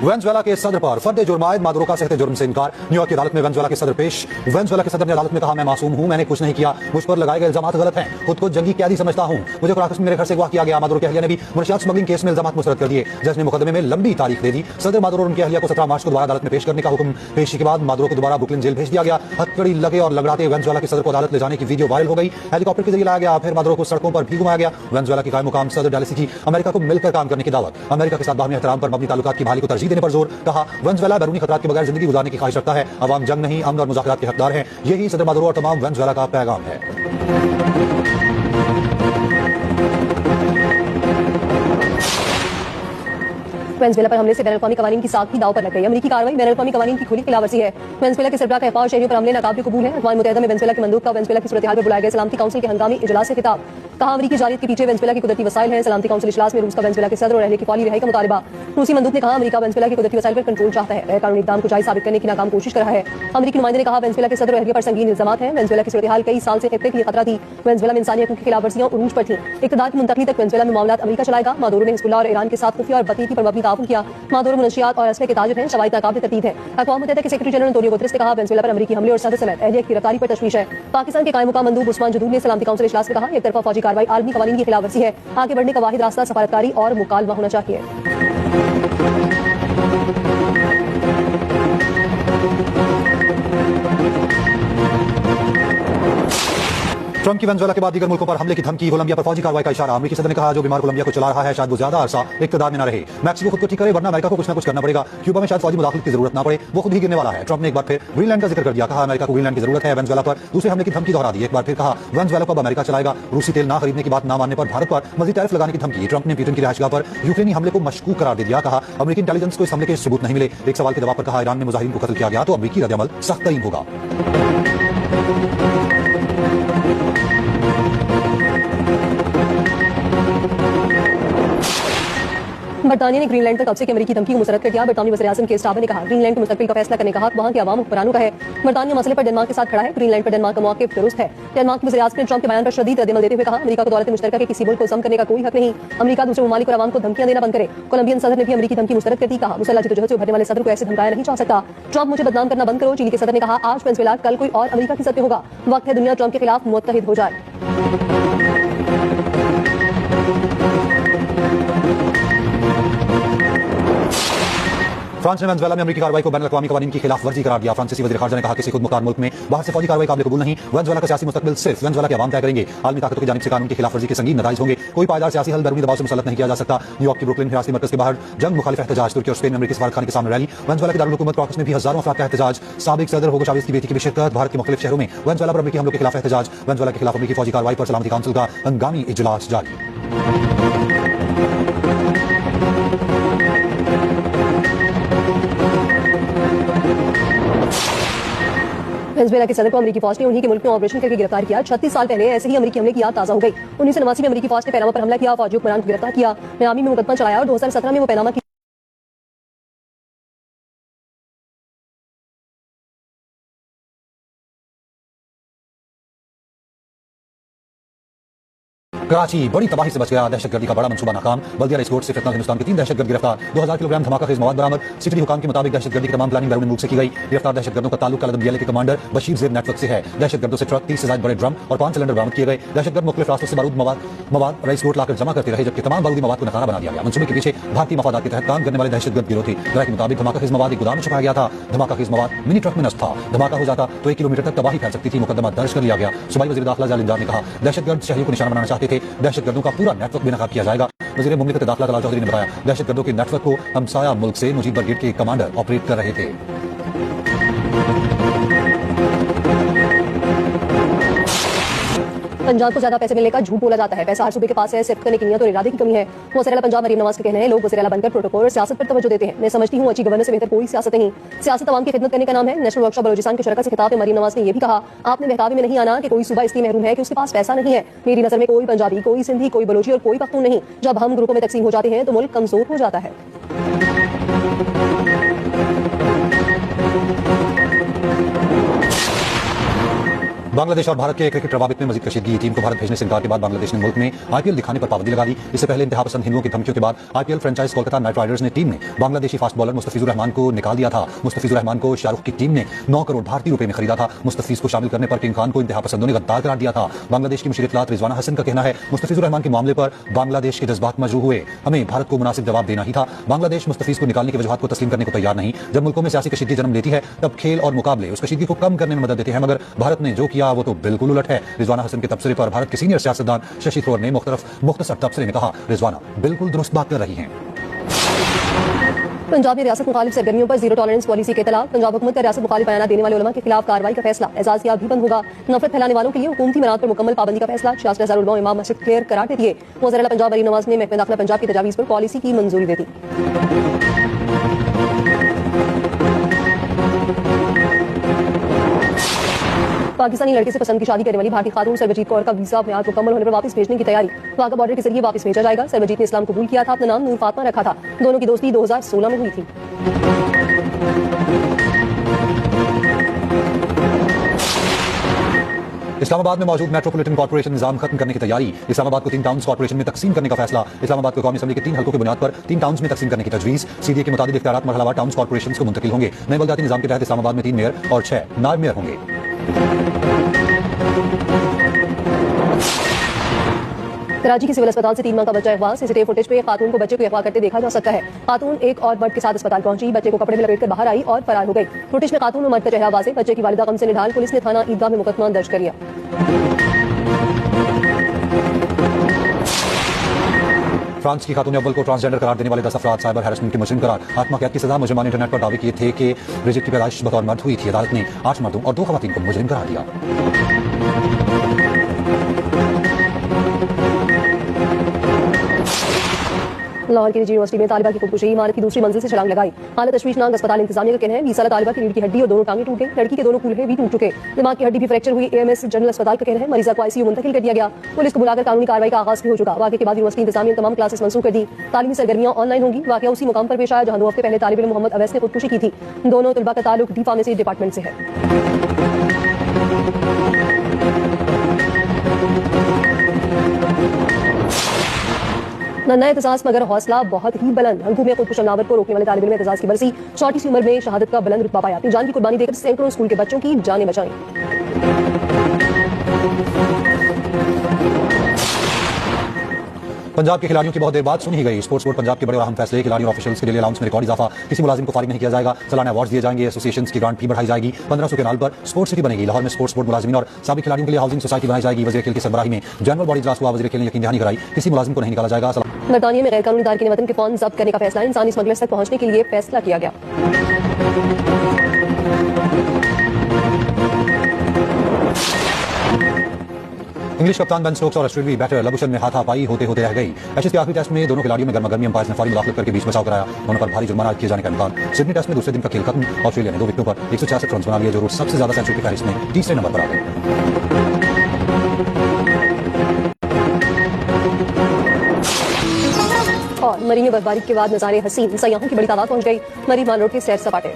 Venezuela के सदर पर फर्द जुर्म आयद मादुरो का सहते जुर्म से इनकार। न्यूयॉर्क की अदालत में वेनेजुएला के सदर पेश। वेनेजुएला के सदर ने अदालत में कहा, मैं मासूम हूं, मैंने कुछ नहीं किया, मुझ पर लगाए गए इल्जामात गलत हैं, खुद को जंगी कैदी समझता हूं, मुझे कराकस में मेरे घर से अगवा किया गया। मादुरो की अहलिया ने भी मुनशियात स्मगलिंग केस में इल्जामात मुस्तरद कर दिए। जज ने मुकदमे में लंबी तारीख दे दी। सदर मादुरो और उनकी अहलिया को 17 मार्च को दोबारा अदालत में पेश करने का हुक्म। पेशी के बाद मादुरो को दोबारा ब्रुकलिन जेल भेज दिया गया। हथकड़ी लगे और लगड़ाते वेनेजुएला के सदर को अदालत ले जाने की वीडियो वायरल हो गई। हेलीकॉप्टर के जरिए लाया गया, फिर मादुरो को सड़कों पर भी घुमाया गया। वेनेजुएला की कायम मुकाम सदर डायलिसी की अमेरिका को मिलकर काम करने की दावत। अमेरिका के साथ बाहमी एहतराम पर मबनी ताल्लुकात की बहाली को तरजीह देने पर जोर। कहा, वेनेजुएला बैरूनी खतरात के बगैर जिंदगी गुजारने की ख्वाहिश रखता है। अवाम जंग नहीं, अमन और मुज़ाकरात के हकदार हैं। यही सदर मादुरो और तमाम वेनेजुएला का पैगाम है। वेनेजुएला पर हमले से बैनुल-अक़वामी कवानीन की साख भी दांव पर लग गई। अमेरिकी कार्रवाई बैनुल-अक़वामी कवानीन की खुली खिलाफवर्जी है। वेनेजुएला के सरबराह का अफवाह शहरियों पर हमले नाकाबिल कबूल है। अक़वाम मुत्तहिदा में वेनेजुएला के मंदूब का वेनेजुएला की सूरत हाल पर बुलाए गए सलामती काउंसिल के हंगामी इजलास से खिताब। कहा, अमेरिकी जालियत के पीछे वेनेजुएला के कुदरती वसाइल हैं। सलामती काउंसिल इजलास में रूस का वेनेजुएला के सदर और अहले की फौरी रिहाई का मुतालबा। रूसी मंदूब ने कहा, अमेरिका वेनेजुएला के कुदरती वसाइल पर कंट्रोल चाहता है, कानूनी इक़दाम को जायज़ साबित करने की नाकाम कोशिश कर रहा है। अमेरिकी नुमाइंदे ने कहा, वेनेजुएला के सदर और अहलिया पर संगीन इल्जामात हैं। वेनेजुएला की सूरत हाल कई साल से खित्ते के लिए खतरा थी। वेनेजुएला में इंसानियत की खिलाफवर्जियां उरूज पर थीं। इक़्तिदार की मुंतकली तक वेनेजुएला में मामलात अमेरिका चलाएगा। मादुरो ने हिज़्बुल्लाह और ईरान के साथ खुफिया और बतीकी पर मबनी ताउन किया। मादुरो मुनशियात और असले के ताजिर हैं, शवाहिद नाकाबिल तरतीब है। अक़वाम मुत्तहिदा के सेक्रेटरी जनरल एंटोनियो गुतेरेस ने कहा, वेनेजुएला पर अमेरिकी हमले और सदर समेत अहलिया की गिरफ्तारी पर तशवीश है। पाकिस्तान के कायम मुकाम मंदूब उस्मान जदूद ने सलामती काउंसिल इजलास में कहा, एक तरफा फौजी कार्रवाई आलमी कवानीन की खिलाफवर्जी है। आगे बढ़ने का वाहिद रास्ता सफारतकारी और मुकालमा होना चाहिए। ट्रंप की वेनेजुएला के बाद दीगर मुल्कों पर हमले की धमकी। कोलंबिया पर फौजी कार्रवाई का इशारा। अमेरिकी सदर ने कहा, जो बीमार कोलंबिया को चला रहा है शायद वो ज्यादा अरसा इक़्तिदार में न रहे। मैक्सिको खुद को ठीक करे, वरना अमेरिका को कुछ न कुछ करना पड़ेगा। क्यूबा में शायद फौजी मुदाखलत की जरूरत न पड़े, वो खुद ही गिरने वाला है। ट्रंप ने एक बार फिर ग्रीनलैंड का जिक्र कर दिया। कहा, अमेरिका को ग्रीनलैंड की जरूरत है। वेनेजुएला पर दूसरे हमले की धमकी दोहरा दी। एक बार फिर कहा, वेनेजुएला को अब अमेरिका चलाएगा। रूसी तेल न खरीदने की बात न मानने पर भारत पर मजीद टैरिफ लगाने की धमकी। ट्रंप ने ब्रिटेन की रिहायशगाह पर यूक्रेनी हमले को मशकूक करार दे दिया। कहा, अमेरिकी इंटेलिजेंस को इस हमले के सबूत नहीं मिले। एक सवाल के जवाब पर कहा, ईरान में मुजाहिरीन को कत्ल किया गया तो अमेरिकी रद्द-ए-अमल सख्त तरीन होगा। बरतानिया ने ग्रीनलैंड पर कब्जे की अमेरिकी धमकी को मुस्तरद कर दिया। बरतानी वज़ीर-ए-आज़म कीर स्टारमर ने कहा, ग्रीनलैंड के मुस्तकबिल का फैसला करने का हक वहाँ के अवाम हुक्मरानों का है। बरतानिया मसले पर डेनमार्क के साथ खड़ा है। ग्रीनलैंड पर डेनमार्क का मौक़िफ़ दुरुस्त है। डेनमार्क के वज़ीर-ए-आज़म ने ट्रंप के बयान पर शदीद रद्द-ए-अमल देते हुए कहा, अमेरिका को दौलत मुश्तरका के किसी मुल्क को ज़ब्त करने का कोई हक नहीं। अमेरिका दूसरे ममालिक और अवाम को धमकियां देना बंद करे। कोलंबियन सदर ने भी अमेरिकी धमकी मुस्तरद कर दी। कहा, मुसल्लह जद्दोजहद से उभरने वाले सदर को ऐसे धमकाया नहीं जा सकता। ट्रंप मुझे बदनाम करना बंद करो। चिली के सदर ने कहा, आज वेनेजुएला कल कोई और अमेरिका की सत्य होगा। वक्त है दुनिया ट्रंप के खिलाफ मुत्तहिद हो जाए। फ्रांस ने वेनेजुएला में अमेरिकी कार्रवाई को बैनुल-अक़वामी कवानीन की खिलाफवर्जी करार दिया। फ्रांसीसी वज़ीर ख़ारजा ने कहा, किसी खुद मुख्तार मुल्क में बाहर से फौजी कार्रवाई काबिल कबूल नहीं। वेनेजुएला का सियासी मुस्तकबिल सिर्फ वेनेजुएला के अवाम तय करेंगे। आलमी ताकतों की जानिब से कानून की खिलाफवर्जी के संगीन नताइज होंगे। कोई पायदार सियासी हल बैरूनी दबाव से मुसल्लत नहीं किया जा सकता। न्यूयॉर्क की ब्रुकलिन हिरासती मरकज़ के बाहर जंग मुखालिफ एहतजाज। तुर्की और स्पेन में अमेरिकी सफारतखाने के सामने रैली। वेनेजुएला के दारुल हुकूमत क्राकस में भी हज़ारों अफराद का एहतजाज। साबिक सदर हुगो चावेज़ की बेटी की भी शिरकत। भारत के मुख्तलिफ शहरों में वेनेजुएला पर अमेरिकी हमलों के खिलाफ एहतजाज। वेनेजुएला के खिलाफ अमेरिकी फौजी कार्रवाई पर सलामती काउंसिल का हंगामी इजलास जारी। वेनेजुएला के सदर को अमेरिकी फौज ने उन्हीं के मुल्क में ऑपरेशन करके गिरफ्तार किया। 36 साल पहले ऐसे ही अमेरिकी हमले की याद ताज़ा हो गई। 1989 में अमेरिकी फौज ने पैनामा पर हमला किया, फौजी हुक्मरान को गिरफ्तार किया, मियामी में मुकदमा चलाया और 2017 में वो पैनामा की कराची बड़ी तबाही से बच गया। दहशतगर्दी का बड़ा मंसूबा नाकाम। बल्दिया रेस कोर्ट से फितना हिंदुस्तान के 3 दहशतगर्द गिरफ्तार। 2000 किलोग्राम धमाका खेज मवाद बरामद। सिटी हुकाम के मुताबिक दहशतगर्दी की तमाम प्लानिंग बैरून मुल्क से की गई। गिरफ्तार दहशतगर्दों का ताल्लुक कालादम बीएलए के कमांडर बशीर जेब नेटवर्क से है। दहशतगर्दों से ट्रक, 30 से ज्यादा बड़े ड्रम और 5 सिलेंडर बरामद किए गए। दहशतगर्द मुख्तलिफ रास्तों से बारूद मवाद रेस कोर्ट लाकर जमा करते रहे, जबकि तमाम बारूदी मवाद को नकारा बना दिया गया। मंसूबे के पीछे भारतीय मफादात के तहत काम करने वाले दहशतगर्द गिरोह थे। राय के मुताबिक धमाका खेज मवाद एक गोदाम में छुपाया गया था। धमाका खेज मवाद मिनी ट्रक में नष्ट था। धमाका हो जाता तो 1 किलोमीटर तक तबाही फैल सकती थी। मुकदमा दर्ज कर लिया गया। सूबाई वज़ीर दाखिला जालिम डार ने कहा, दहशतगर्द शहरियों को निशाना बनाना चाहते थे। दहशतगर्दों का पूरा नेटवर्क बेनकाब किया जाएगा। वज़ीर मुमलिकत दाखिला तलाल चौधरी ने बताया, दहशतगर्दों के नेटवर्क को हमसाया मुल्क से मुजीब ब्रिगेड के कमांडर ऑपरेट कर रहे थे। पंजाब को ज्यादा पैसे मिलने का झूठ बोला जाता है। पैसा हर सूबे के पास है, सिर्फ करने की नियत और इरादे की कमी है। वज़ीर-ए-आला पंजाब मरीम नवाज के कहना है, लोग वज़ीर-ए-आला बनकर प्रोटोकॉल और सियासत पर तवज्जो देते हैं। मैं समझती हूँ अच्छी गवर्नेंस से बेहतर कोई सियासत नहीं। सियासत अवाम की खिदमत करने का नाम है। नेशनल वर्कशॉप बलोचिस्तान के शरका से खिताब में मरीम नवाज ने यह भी कहा, आपने बहकावे में नहीं आना कि कोई सूबा इसलिए महरूम है कि उसके पास पैसा नहीं है। मेरी नजर में कोई पंजाबी, कोई सिंधी, कोई बलोची और कोई पख्तून नहीं। जब हम ग्रुपों में तकसीम हो जाते हैं तो मुल्क कमजोर हो जाता है। बांग्लादेश और भारत के क्रिकेट प्रभावित में मजीद कशीदगी। टीम को भारत भेजने से इनकार के बाद बांग्लादेश ने मुल्क में आईपीएल दिखाने पर पाबंदी लगा दी। इससे पहले इंतहा पसंद हिंदुओं की धमकियों के बाद IPL franchise Kolkata night Riders ने टीम में बांग्लादेशी फास्ट बॉलर मुस्तफिजुर रहमान को निकाल दिया था। मुस्तफिजुर रहमान को शाहरुख की टीम ने 9 करोड़ भारतीय रुपए में खरीदा था। मुस्तफिज को शामिल करने पर किंग खान को इंतहा पसंदों ने गद्दार करार दिया था। बांग्लादेश की मुशीर इत्तलात रिजवाना हसन का कहना है, मुस्तफिजुर रहमान के मामले पर बांग्लादेश के जज्बात मजरूह हुए, हमें भारत को मुनासिब जवाब देना ही था। बांग्लादेश मुस्तफिज को निकालने की वजूहात को तस्लीम करने को तैयार नहीं। जब मुल्कों में सियासी कशीदगी जन्म लेती है तब खेल और मुकाबले उस कशीदगी को कम करने में मदद देते हैं, मगर भारत ने जो किया वो तो बिल्कुल उलट है। रिजवाना हसन के तबसरे पर भारत के सीनियर सियासतदान शशि थरूर ने मुख्तसर तबसरे में कहा, रिजवाना बिल्कुल दुरुस्त बात कर रही हैं। पंजाब में रियासत मुखालिफ सरगर्मियों पर जीरो टॉलरेंस पॉलिसी के तलाक। पंजाब हुकूमत का रियासत मुखालिफ बयान देने वाले उलमा के खिलाफ कार्रवाई का फैसला। एजाजिया भी बंद होगा। नफरत फैलाने वालों के लिए हुकूमती मनात पर मुकम्मल पाबंदी का फैसला। 66,000 उलमा इमाम मस्जिद क्लियर करार दे दिए। वज़ीर आला पंजाब मरीम नवाज ने महकमा दाखिला पंजाब की तजावीज़ पर पॉलिसी की मंजूरी दे दी। पाकिस्तानी लड़के से पसंद की शादी करने वाली भारतीय खातून सरबजीत कौर का वीजा मियाद मुकम्मल होने पर वापस भेजने की तैयारी। वाघा बॉर्डर के जरिए वापस भेजा जाएगा। सरबजीत ने इस्लाम कबूल किया था, अपना नाम नूर फातमा रखा था। दोनों की दोस्ती 2016 में हुई थी। इस्लामाबाद में मौजूद मेट्रोपॉलिटन कॉर्पोरेशन निजाम खत्म करने की तैयारी। इस्लामाबाद को 3 टाउन्स कॉर्पोरेशन में तकसीम करने का फैसला। इस्लामाबाद को कौमी असेंबली के 3 हल्कों की बुनियाद पर 3 टाउन्स में तकसीम करने की तजवीज। सीडीए के मुताबिक इख्तियारात मरहलावार टाउन्स कॉर्पोरेशन को मुंतकिल होंगे। नए बलदियाती निजाम के तहत इस्लामाबाद में 3 मेयर और 6 नायब मेयर होंगे। कराची के सिविल अस्पताल से 3 माह का बच्चा अगवा। सीसीटीवी फुटेज पे खातून को बच्चे को अगवा करते देखा जा सकता है। खातून एक और मर्द के साथ अस्पताल पहुंची, बच्चे को कपड़े में लपेटकर बाहर आई और फरार हो गई। फुटेज में खातून और मर्द का चेहरा वाज़ेह। बच्चे की वालिदा गम से निढाल। पुलिस ने थाना ईदगाह में मुकदमा दर्ज कर लिया। फ्रांस की खातून अव्वल को ट्रांसजेंडर करार देने वाले 10 अफराद साइबर हैरेसमेंट के मुजरिम करार। आत्मा कैद की सजा। मुजरिमान ने इंटरनेट पर दावे किए थे कि ब्रिजिट की पैदाइश बतौर मर्द हुई थी। अदालत ने 8 मर्दों और 2 खवातीन को मुजरिम करार दिया। लाहौर की निजी यूनिवर्सिटी में तालिबा की खुदकुशी। इमारत की दूसरी मंजिल से छलांग लगाई। हालत तशवीशनाक। अस्पताल इंतजामिया का कहना है 20 साल तालिबा की रीढ़ की हड्डी और दोनों टांगें टूट गई। लड़की के दोनों कूल्हे भी टूट चुके। दिमाग की हड्डी भी फ्रैक्चर हुई। एएमएस जनरल अस्पताल का कहना है मरीजा को आईसीयू मुंतकिल कर दिया गया। पुलिस को बुलाकर कानूनी कार्रवाई का आगाज भी हो चुका। वाक़े के बाद यूनिवर्सिटी इंतजामिया तमाम क्लासेस मंसूख कर दी। तालीमी सरगर्मियां ऑनलाइन होंगी। वाक़या उसी मुकाम पर पेश आया जहां 2 हफ्ते पहले तालिब इल्म मोहम्मद अवैस ने खुदकुशी की थी। दोनों तलबा का ताल्लुक डी फार्मेसी डिपार्टमेंट से है। नन्ना एहतसास मगर हौसला बहुत ही बुलंद। हंगू में खुदकुश हमलावर को रोकने वाले तालिब इल्म एहतसास की बरसी। छोटी सी उम्र में शहादत का बुलंद रुतबा पाया। अपनी जान की कुर्बानी देकर सैकड़ों स्कूल के बच्चों की जानें बचाई। पंजाब के खिलाड़ियों की बहुत देर बाद सुन ही गई। स्पोर्ट्स बोर्ड पंजाब के बड़े और अहम फैसले। खिलाड़ियों और ऑफिशियल्स के लिए अलाउंस में रिकॉर्ड इजाफा। किसी मुलाजिम को फारिग नहीं किया जाएगा। सालाना अवार्ड्स दिए जाएंगे। एसोसिएशन की ग्रांट फी बढ़ाई जाएगी। 1500 के नाल पर स्पोर्ट्स सिटी बनेगी। लाहौर में स्पोर्ट्स बोर्ड मुलाजिमीन और साबिक खिलाड़ियों के लिए हाउसिंग सोसाइटी बनाई जाएगी। वज़ीर खेल की सरबराही में जनरल बॉडी इजलास हुआ। वज़ीर खेल ने यकीन दहानी कराई किसी मुलाजिम को नहीं निकाला जाएगा। बरतानिया में गैर कानूनी तारकीन वतन के फोन जब्त करने का फैसला। इंसानी स्मगलर्स तक पहुंचने के लिए फैसला किया गया। इंग्लिश कप्तान बेन स्टोक्स और ऑस्ट्रेलियाई बैटर लबुशन में हाथापाई होते होते रह गई। एशेज के आखिरी टेस्ट में दोनों खिलाड़ियों में गर्मागर्मी अंपायर्स ने फौरी मुदाखलत करके बीच बचाव कराया। दोनों पर भारी जुर्माना किए जाने का इम्कान। सिडनी टेस्ट में दूसरे दिन का खेल खत्म। ऑस्ट्रेलिया ने 2 विकेटों पर 166 रन बना लिए, जो रूट सबसे ज्यादा सेंचुरी की फहरिस्त में तीसरे नंबर पर आ गए। और मरी में बर्फबारी के बाद नजारे हसीन। सयाहों की बड़ी तादाद पहुंच गई। मरी माल रोड के सैर सपाटे।